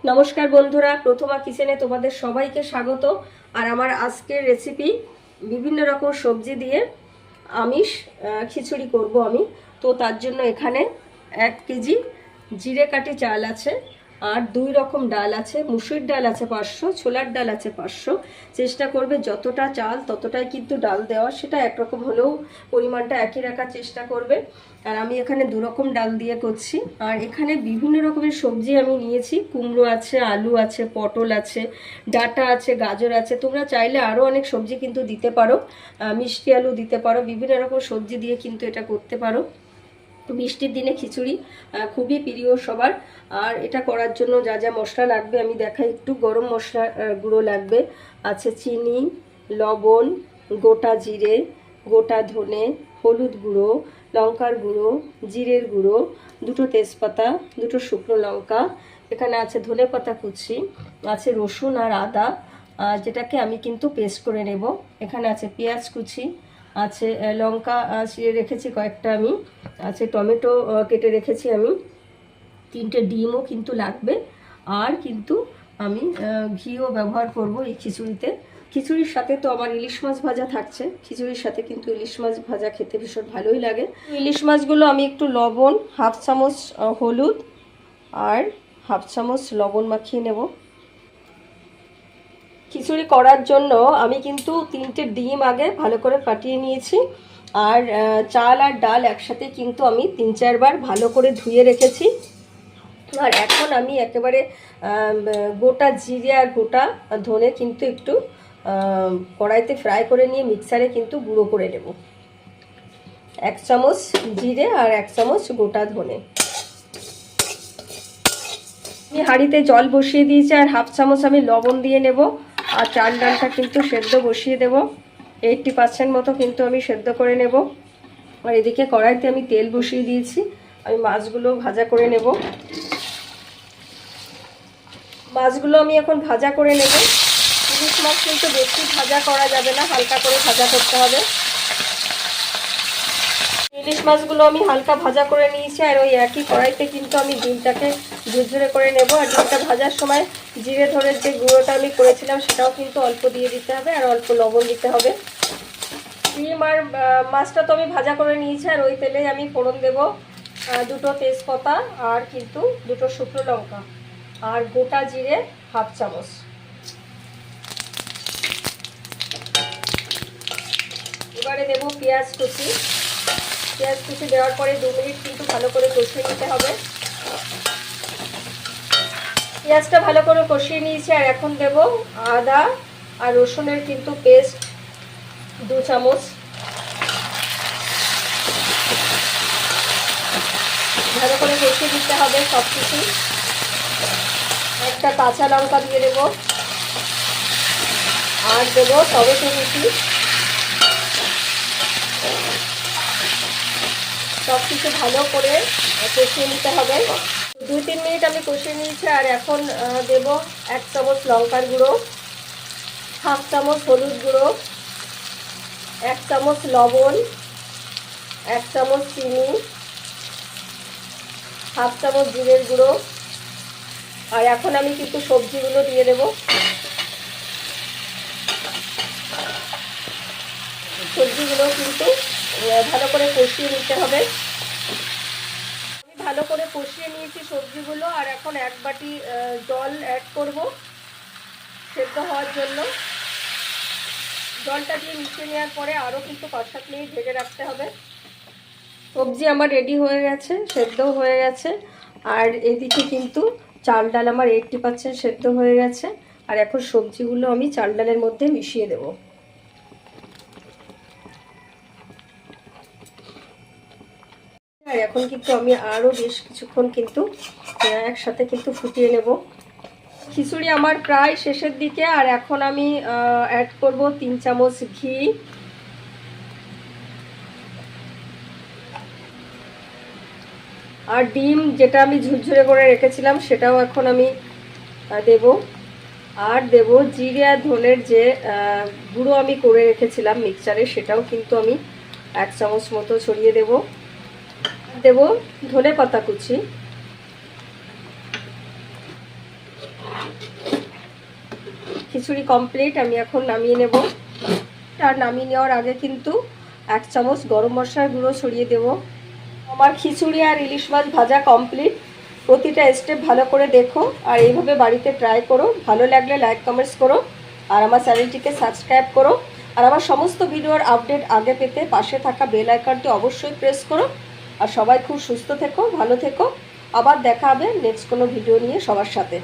নমস্কার বন্ধুরা, প্রথমা কিচেনে তোমাদের সবাইকে স্বাগত। আর আমার আজকের রেসিপি বিভিন্ন রকম সবজি দিয়ে আমিষ খিচুড়ি করব আমি। তো তার জন্য এখানে 1 কেজি জিরে কাঠি চাল আছে, আর 2 রকম ডাল আছে। মুসুর ডাল আছে 500, ছোলার ডাল আছে 500। চেষ্টা করবে যতটা চাল ততটাই কিন্তু ডাল দেওয়া, সেটা একরকম হলেও পরিমাণটা একই রাখার চেষ্টা করবে। আর আমি এখানে 2 রকম ডাল দিয়ে করছি। আর এখানে বিভিন্ন রকমের সবজি আমি নিয়েছি, কুমড়ো আছে, আলু আছে, পটল আছে, ডাঁটা আছে, গাজর আছে। তোমরা চাইলে আরও অনেক সবজি কিন্তু দিতে পারো, মিষ্টি আলু দিতে পারো, বিভিন্ন রকম সবজি দিয়ে কিন্তু এটা করতে পারো। বৃষ্টির দিনে খিচুড়ি খুবই প্রিয় সবার। আর এটা করার জন্য যা যা মশলা লাগবে আমি দেখাই একটু। গরম মশলা গুঁড়ো লাগবে, আছে চিনি, লবণ, গোটা জিরে, গোটা ধনে, হলুদ গুঁড়ো, লঙ্কার গুঁড়ো, জিরের গুঁড়ো, 2টো তেজপাতা, 2টো শুকনো লঙ্কা, এখানে আছে ধনে পাতা কুচি, আছে রসুন আর আদা, যেটাকে আমি কিন্তু পেস্ট করে নেব। এখানে আছে পেঁয়াজ কুচি, আছে লঙ্কা ছিঁড়ে রেখেছি কয়েকটা আমি, আছে টমেটো কেটে রেখেছি আমি, 3টে ডিমও কিন্তু লাগবে। আর কিন্তু আমি ঘিও ব্যবহার করব এই খিচুড়িতে। খিচুড়ির সাথে তো আমার ইলিশ মাছ ভাজা থাকছে, খিচুড়ির সাথে কিন্তু ইলিশ মাছ ভাজা খেতে ভীষণ ভালোই লাগে। ইলিশ মাছগুলো আমি একটু লবণ, 1/2 চামচ হলুদ আর 1/2 চামচ লবণ মাখিয়ে নেব। খিচুড়ি করার জন্য আমি কিন্তু 3টে ডিম আগে ভালো করে ফাটিয়ে নিয়েছি। আর চাল আর ডাল একসাথে কিন্তু আমি 3-4 বার ভালো করে ধুয়ে রেখেছি। আর এখন আমি একেবারে গোটা জিরে আর গোটা ধনে কিন্তু একটু কড়াইতে ফ্রাই করে নিয়ে মিক্সারে কিন্তু গুঁড়ো করে নেব। 1 চামচ জিরে আর 1 চামচ গোটা ধনে। আমি হাঁড়িতে জল বসিয়ে দিয়েছি, আর 1/2 চামচ আমি লবণ দিয়ে নেব। আর চাল ডালটা কিন্তু সেদ্ধ বসিয়ে দেব, 80% মতো কিন্তু আমি সেদ্ধ করে নেব। আর এদিকে কড়াইতে আমি তেল বসিয়ে দিয়েছি, আমি মাছগুলো ভাজা করে নেব। মাছগুলো আমি এখন ভাজা করে নেব। ইলিশ মাছ কিন্তু বেশি ভাজা করা যাবে না, হালকা করে ভাজা করতে হবে। ইলিশ মাছগুলো আমি হালকা ভাজা করে নিয়েছি। আর ওই একই কড়াইতে কিন্তু আমি ডিমটাকে ঝুরঝুরে করে নেব। আর ডিমটা ভাজার সময় জিরে ধরে যে গুঁড়োটা আমি করেছিলাম সেটাও কিন্তু অল্প দিয়ে দিতে হবে, আর অল্প লবণ দিতে হবে। ডিম আর মাছটা তো আমি ভাজা করে নিয়েছি। আর ওই তেলেই আমি ফোড়ন দেব 2টো তেজপাতা, আর কিন্তু 2টো শুকনো লঙ্কা, আর গোটা জিরে 1/2 চামচ। এবারে দেব পেঁয়াজ কুচি। পেঁয়াজ কুচি দেওয়ার পরে 2 মিনিট কিন্তু ভালো করে কষিয়ে নিতে হবে। পেঁয়াজটা ভালো করে কষিয়ে নিয়েছি। আর এখন দেব আদা আর রসুনের কিন্তু পেস্ট 2 চামচ। ভালো করে কষিয়ে দিতে হবে সব কিছু। একটা কাঁচা লঙ্কা দিয়ে দেব, আর দেব টমেটো কুচি। সব কিছু ভালো করে কষিয়ে নিতে হবে। 2-3 মিনিট আমি কষিয়ে নিয়েছি। আর এখন দেব 1 চামচ লঙ্কার গুঁড়ো, 1/2 চামচ হলুদ গুঁড়ো, 1 চামচ লবণ, 1 চামচ চিনি, 1/2 চামচ জিরের গুঁড়ো। আর এখন আমি কিন্তু সবজিগুলো দিয়ে দেব। সবজিগুলো কিন্তু ভালো করে কষিয়ে নিতে হবে। আমি ভালো করে কষিয়ে নিয়েছি সবজিগুলো। আর এখন 1 বাটি জল অ্যাড করব সেদ্ধ হওয়ার জন্য। জলটা দিয়ে মিশিয়ে নেওয়ার পরে আরও কিন্তু 5-7 মিনিট ঢেকে রাখতে হবে। সবজি আমার রেডি হয়ে গেছে, সেদ্ধও হয়ে গেছে। আর এদিকে কিন্তু চাল ডাল আমার 80% সেদ্ধ হয়ে গেছে। আর এখন সবজিগুলো আমি চাল ডালের মধ্যে মিশিয়ে দেব। আর এখন কিন্তু আমি আরও বেশ কিছুক্ষণ কিন্তু একসাথে কিন্তু ফুটিয়ে নেব। খিচুড়ি আমার প্রায় শেষের দিকে। আর এখন আমি অ্যাড করব 3 চামচ ঘি, আর ডিম যেটা আমি ঝুরঝুরে করে রেখেছিলাম সেটাও এখন আমি দেব। আর দেব জিরে আর ধনের যে গুঁড়ো আমি করে রেখেছিলাম মিক্সচারে, সেটাও কিন্তু আমি 1 চামচ মতো ছড়িয়ে দেব। দেব ধনে পাতা কুচি, খিচুড়ি কমপ্লিট, আমি এখন নামিয়ে নেব। আর নামিয়ে নেওয়ার আগে কিন্তু 1 চামচ গরম মশলার গুঁড়ো ছড়িয়ে দেব। আমার খিচুড়ি আর ইলিশ মাছ ভাজা কমপ্লিট। প্রতিটা স্টেপ ভালো করে দেখো আর এইভাবে বাড়িতে ট্রাই করো। ভালো লাগলে লাইক কমেন্টস করো আর আমার চ্যানেলটিকে সাবস্ক্রাইব করো। আর আমার সমস্ত ভিডিওর আপডেট আগে পেতে পাশে থাকা বেল আইকনটি অবশ্যই প্রেস করো। আর সবাই খুব সুস্থ থেকো, ভালো থেকো। আবার দেখা হবে নেক্সট কোনো ভিডিও নিয়ে সবার সাথে।